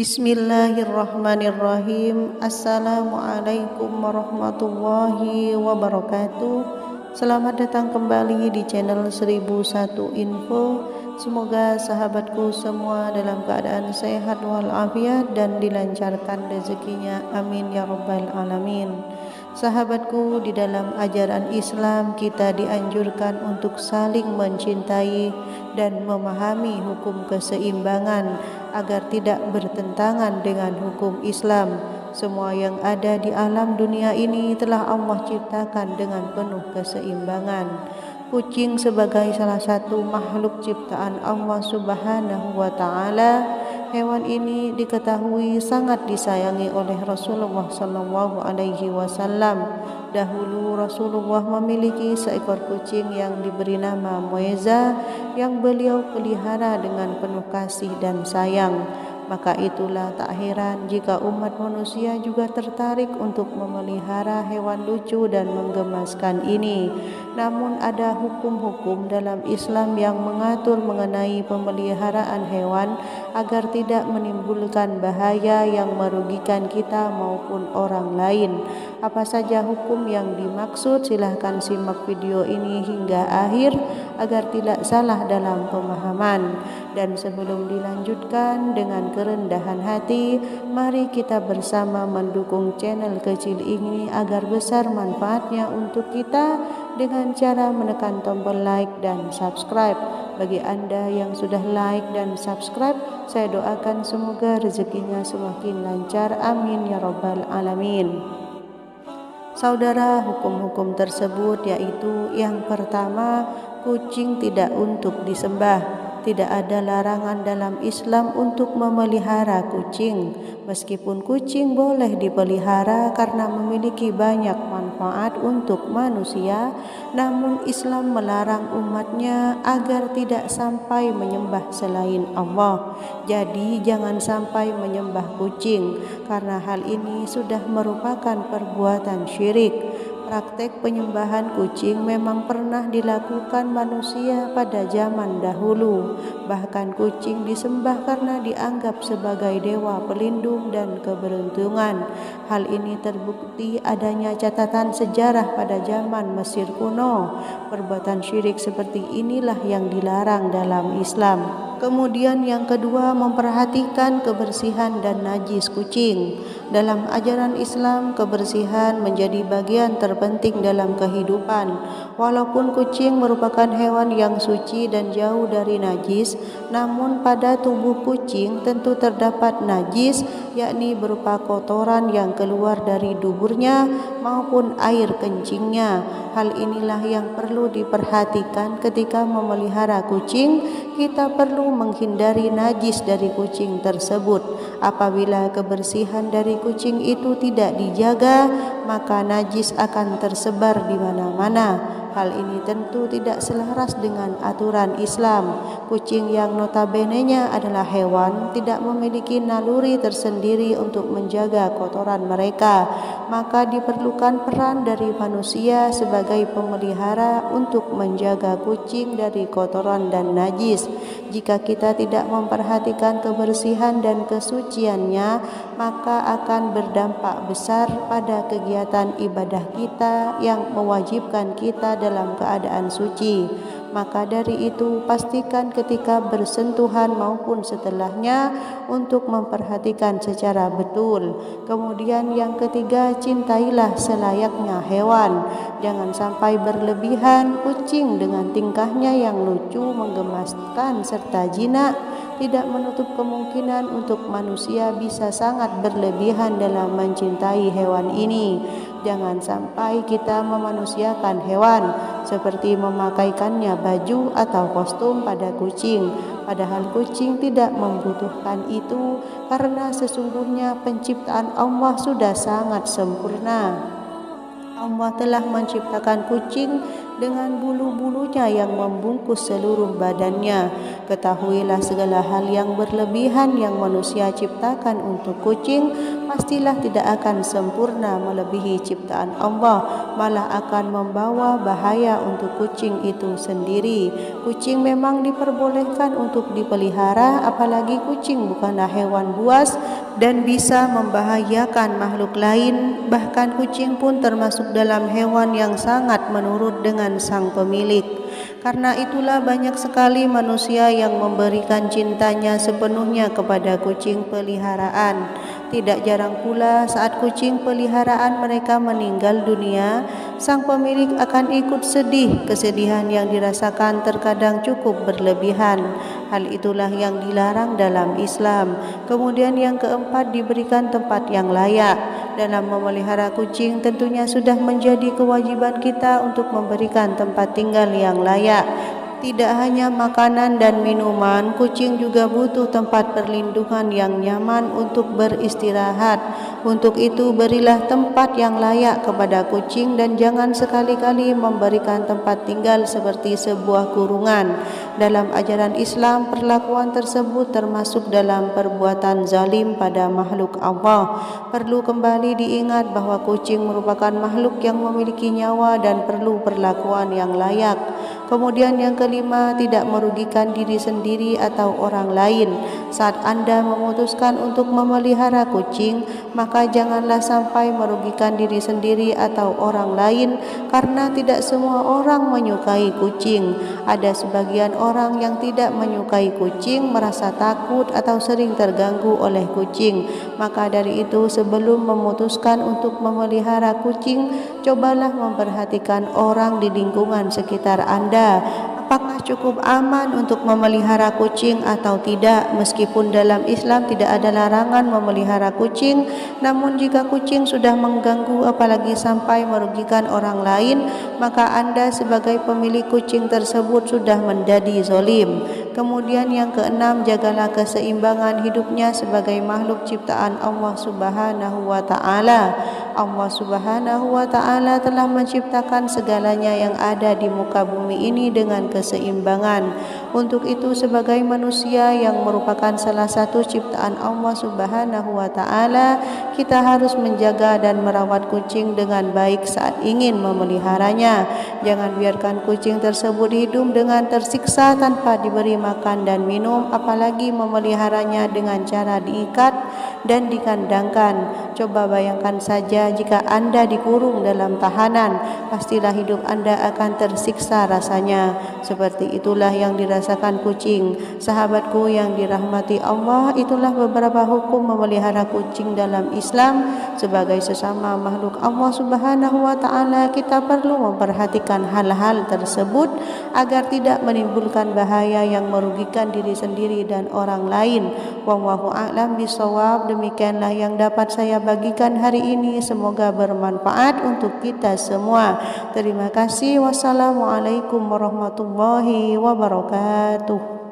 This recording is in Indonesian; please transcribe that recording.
Bismillahirrahmanirrahim. Assalamualaikum warahmatullahi wabarakatuh. Selamat datang kembali di channel 1001 Info. Semoga sahabatku semua dalam keadaan sehat walafiat dan dilancarkan rezekinya. Amin ya rabbal alamin. Sahabatku, di dalam ajaran Islam kita dianjurkan untuk saling mencintai dan memahami hukum keseimbangan agar tidak bertentangan dengan hukum Islam. Semua yang ada di alam dunia ini telah Allah ciptakan dengan penuh keseimbangan. Kucing sebagai salah satu makhluk ciptaan Allah Subhanahu wa taala. Hewan ini diketahui sangat disayangi oleh Rasulullah sallallahu alaihi wasallam. Dahulu Rasulullah memiliki seekor kucing yang diberi nama Mueza yang beliau pelihara dengan penuh kasih dan sayang. Maka itulah tak heran jika umat manusia juga tertarik untuk memelihara hewan lucu dan menggemaskan ini. Namun ada hukum-hukum dalam Islam yang mengatur mengenai pemeliharaan hewan agar tidak menimbulkan bahaya yang merugikan kita maupun orang lain. Apa saja hukum yang dimaksud? Silahkan simak video ini hingga akhir agar tidak salah dalam pemahaman. Dan sebelum dilanjutkan, dengan kerendahan hati, mari kita bersama mendukung channel kecil ini agar besar manfaatnya untuk kita dengan cara menekan tombol like dan subscribe. Bagi Anda yang sudah like dan subscribe, saya doakan semoga rezekinya semakin lancar. Amin ya rabbal alamin. Saudara, hukum-hukum tersebut yaitu yang pertama, kucing tidak untuk disembah. Tidak ada larangan dalam Islam untuk memelihara kucing. Meskipun kucing boleh dipelihara karena memiliki banyak manfaat untuk manusia, namun Islam melarang umatnya agar tidak sampai menyembah selain Allah. Jadi jangan sampai menyembah kucing, karena hal ini sudah merupakan perbuatan syirik. Praktek penyembahan kucing memang pernah dilakukan manusia pada zaman dahulu. Bahkan kucing disembah karena dianggap sebagai dewa pelindung dan keberuntungan. Hal ini terbukti adanya catatan sejarah pada zaman Mesir kuno. Perbuatan syirik seperti inilah yang dilarang dalam Islam. Kemudian yang kedua, memperhatikan kebersihan dan najis kucing. Dalam ajaran Islam, kebersihan menjadi bagian terpenting dalam kehidupan. Walaupun kucing merupakan hewan yang suci dan jauh dari najis, namun pada tubuh kucing tentu terdapat najis, yakni berupa kotoran yang keluar dari duburnya maupun air kencingnya. Hal inilah yang perlu diperhatikan ketika memelihara kucing. Kita perlu menghindari najis dari kucing tersebut. Apabila kebersihan dari kucing itu tidak dijaga, maka najis akan tersebar di mana-mana. Hal ini tentu tidak selaras dengan aturan Islam. Kucing yang notabenenya adalah hewan tidak memiliki naluri tersendiri untuk menjaga kotoran mereka. Maka diperlukan peran dari manusia sebagai pemelihara untuk menjaga kucing dari kotoran dan najis. Jika kita tidak memperhatikan kebersihan dan kesuciannya, maka akan berdampak besar pada kegiatan ibadah kita yang mewajibkan kita dalam keadaan suci. Maka dari itu, pastikan ketika bersentuhan maupun setelahnya untuk memperhatikan secara betul. Kemudian yang ketiga, cintailah selayaknya hewan. Jangan sampai berlebihan. Kucing dengan tingkahnya yang lucu, menggemaskan serta jinak tidak menutup kemungkinan untuk manusia bisa sangat berlebihan dalam mencintai hewan ini. Jangan sampai kita memanusiakan hewan seperti memakaikannya baju atau kostum pada kucing, padahal kucing tidak membutuhkan itu karena sesungguhnya penciptaan Allah sudah sangat sempurna. Allah telah menciptakan kucing dengan bulu-bulunya yang membungkus seluruh badannya. Ketahuilah segala hal yang berlebihan yang manusia ciptakan untuk kucing pastilah tidak akan sempurna melebihi ciptaan Allah, malah akan membawa bahaya untuk kucing itu sendiri. Kucing memang diperbolehkan untuk dipelihara, apalagi kucing bukanlah hewan buas dan bisa membahayakan makhluk lain. Bahkan kucing pun termasuk dalam hewan yang sangat menurut dengan sang pemilik. Karena itulah banyak sekali manusia yang memberikan cintanya sepenuhnya kepada kucing peliharaan. Tidak jarang pula saat kucing peliharaan mereka meninggal dunia, sang pemilik akan ikut sedih. Kesedihan yang dirasakan terkadang cukup berlebihan. Hal itulah yang dilarang dalam Islam. Kemudian yang keempat, diberikan tempat yang layak. Dalam memelihara kucing tentunya sudah menjadi kewajiban kita untuk memberikan tempat tinggal yang layak. Tidak hanya makanan dan minuman, kucing juga butuh tempat perlindungan yang nyaman untuk beristirahat. Untuk itu berilah tempat yang layak kepada kucing dan jangan sekali-kali memberikan tempat tinggal seperti sebuah kurungan. Dalam ajaran Islam, perlakuan tersebut termasuk dalam perbuatan zalim pada makhluk Allah. Perlu kembali diingat bahwa kucing merupakan makhluk yang memiliki nyawa dan perlu perlakuan yang layak. Kemudian yang kelima, tidak merugikan diri sendiri atau orang lain. Saat Anda memutuskan untuk memelihara kucing, maka janganlah sampai merugikan diri sendiri atau orang lain, karena tidak semua orang menyukai kucing. Ada sebagian orang yang tidak menyukai kucing, merasa takut atau sering terganggu oleh kucing. Maka dari itu, sebelum memutuskan untuk memelihara kucing, cobalah memperhatikan orang di lingkungan sekitar Anda. Apakah cukup aman untuk memelihara kucing atau tidak? Meskipun dalam Islam tidak ada larangan memelihara kucing, namun jika kucing sudah mengganggu apalagi sampai merugikan orang lain, maka Anda sebagai pemilik kucing tersebut sudah menjadi zalim. Kemudian yang keenam, jagalah keseimbangan hidupnya sebagai makhluk ciptaan Allah Subhanahu wa taala. Allah Subhanahu wa taala telah menciptakan segalanya yang ada di muka bumi ini dengan keseimbangan. Untuk itu sebagai manusia yang merupakan salah satu ciptaan Allah Subhanahu wa taala, kita harus menjaga dan merawat kucing dengan baik saat ingin memeliharanya. Jangan biarkan kucing tersebut hidup dengan tersiksa tanpa diberi makan dan minum, apalagi memeliharanya dengan cara diikat dan dikandangkan. Coba bayangkan saja jika Anda dikurung dalam tahanan, pastilah hidup Anda akan tersiksa rasanya. Seperti itulah yang dirasakan kucing. Sahabatku yang dirahmati Allah, itulah beberapa hukum memelihara kucing dalam Islam. Sebagai sesama makhluk Allah Subhanahu wa taala, kita perlu memperhatikan hal-hal tersebut agar tidak menimbulkan bahaya yang merugikan diri sendiri dan orang lain. Wallahu a'lam bishawab. Demikianlah yang dapat saya bagikan hari ini, semoga bermanfaat untuk kita semua. Terima kasih. Wassalamualaikum warahmatullahi wabarakatuh.